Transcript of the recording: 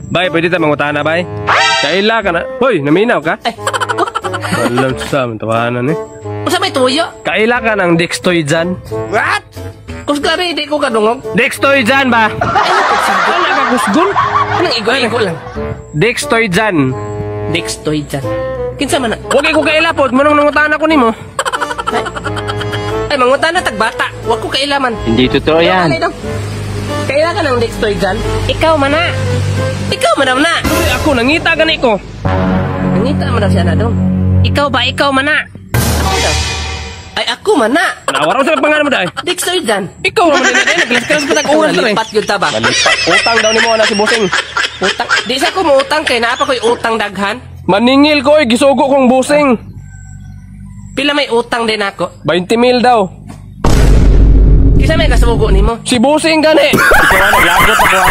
Bay, pwede tayo mangutana, bay? Kaila ka na. Hoy, naminaw ka? Ay, Walang sa tawanan eh. kung sa may tuyo? Kaila ka ng Dextoidan. What? Kung grabe, hindi ko kadungog. Dextoidan ba? Ano ka kusgon? Anong igo lang? Dextoidan. Dextoy dyan. Kinsa man na? Huwag ko kailapod. Manong nangutana ko nimo. Ay, mangutan na tagbata. Huwag ko kailaman. Hindi totoo yan. Kailan ka ng Dextoy dyan? Ikaw man na. Ikaw man na. Uy, ako, nangita gani ko. Nangita man na siya na dong. Ikaw ba? Ikaw man na. Ako daw. Ay, ako man na. Nawaraw sa pangalan mo dahil. Dextoy dyan. Ikaw naman din. Naglas-kalas pa tag-uran na rin. Lipat yun ta ba? Utang daw ni mo na si Busing. Utang. Di sa ko mo utang kay naapa ko'y utang daghan. Maningil ko gisugo kong Busing. Pila may utang din ako. 20,000 daw. Kisa may kasugo ni mo. Si Busing gani. Ikaw ang naglagot ako ha.